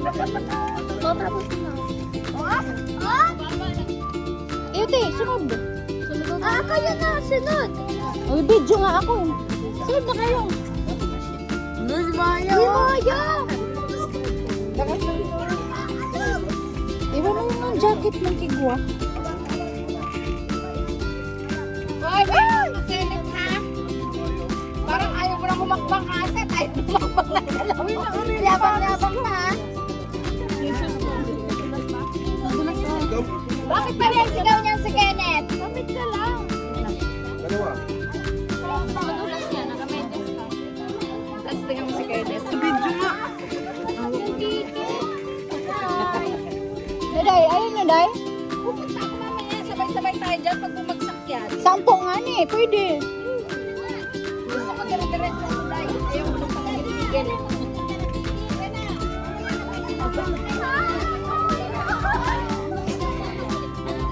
O, tapos na. Ito sunod. Sunod ako. Kayo na, sunod. O, video nga ako. Sunod na kayo. Luis Maya! Uy, Maya! Iwan mo yung jacket ng kigwa. Hoy, makilit ha? Parang ayaw mo na kumakbang kaset. Ayaw mo kumakbang na dalawin. Yabang-yabang na ha? Bakit pa rin sigaw niyang si Kenneth? Kapit ka lang. Dalawa. Madulas yan, nakamedes ka. Tapos tingnan mo si Kenneth. Video nga. Day, ayun na, Day. Pupunta ako mamaya. Sabay-sabay tayo dyan pag bumagsak yan. Sampo nga ni, pwede. Gusto ko dire-diretso ako tayo. Ayaw mo nang pangalitigil.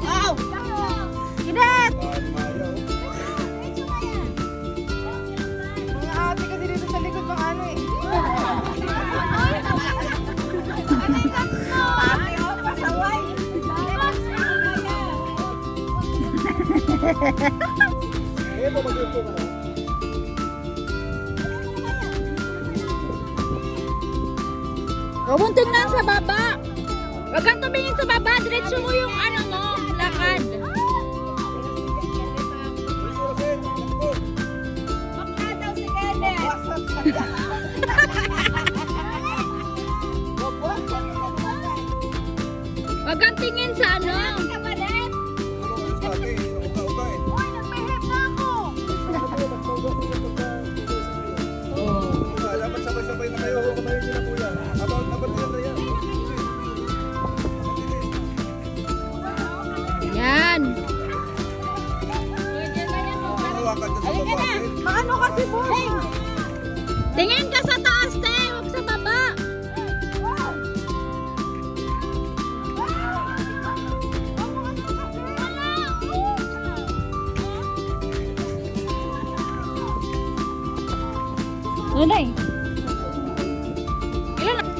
Wow! Kenneth! Mga ate kasi dito sa likod ng ano eh. Pati o, pasaway. Eh, pumagyan ko ka na. Huwag mong tingnan sa baba. Huwag kang tumingin sa baba. Diretso mo yung ano mo, lakad. Bakla daw si Kenneth. Huwag kang tingin sa ano. Kapalit. Ate, uka-uka eh. Uy, nagmihip na ako. Dapat sabay-sabay na kayo. Kamayin niyo na kuya. Abang yan na yan. Yan. Hawakan dyan sa baba. Maano kasi po? Tingin ka sa taas, te. Huwag sa baba. Nanay. Ilan na?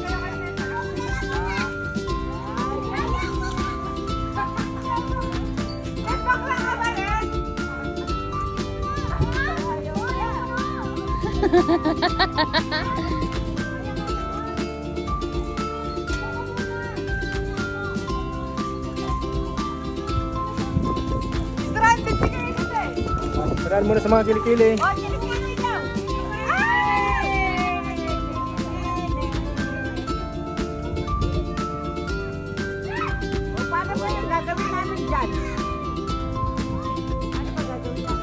Stranded si Kenneth eh. Paraan muna sa mga kilikili. Oh, kilikili daw. O, paano ba yung gagawin namin dyan? Ano ba gagawin namin?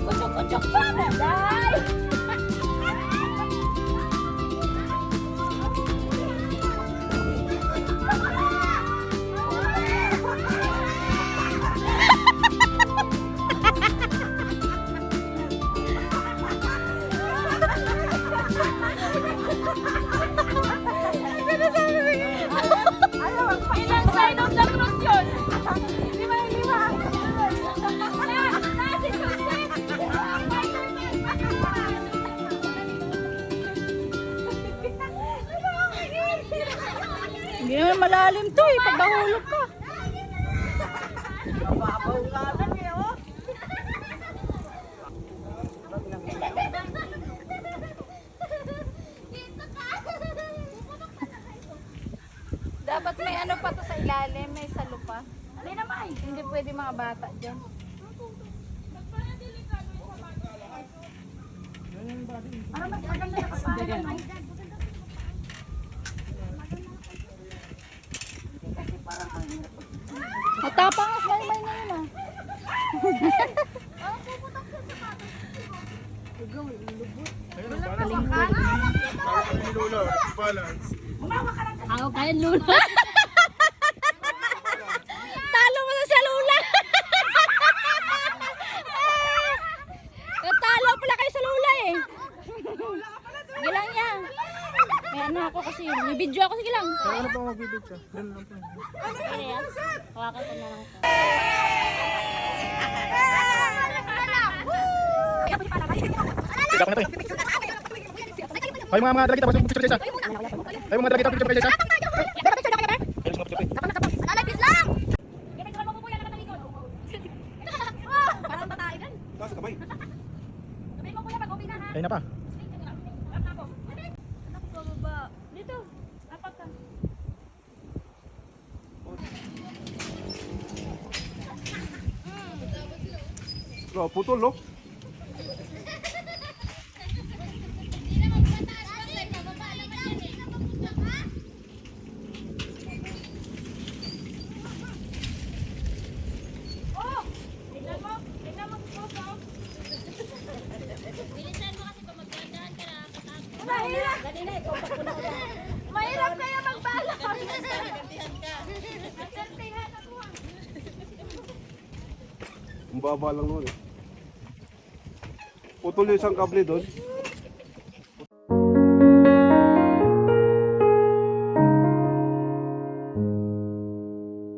Kutsok-kutsok pa na, Day. Ilang sign of the cross yun? Lima. Hindi naman malalim to eh. Pag nahulog ka. Babaw nga lang eh, oh. Dapat may ano pa to sa ilalim, may salo pa. Hindi naman. Hindi pwede mga bata dyan. Para mas maganda na kapalan. Matapang as may na yun ah. Balance. Ako kaya lula. Talo mo na sa lula. Talo pala kayo sa lula eh. Sige lang yan. May ano ako kasi, may video ako, sige lang. Kaya ano pa magbibig siya? Doon lang po. Hawakan ko na lang. Sige ako na to eh. Ay mga dalagita, pasok picture sa isa. Ay mga dalagita, picture kayo sa isa. Ayos mga picture ko eh. Taas kamay. Ay na pa. Dito. Apat ka. Bro, putol no? Mahirap kaya magbalak. Ang baba lang noon eh. Putol yung isang kable doon.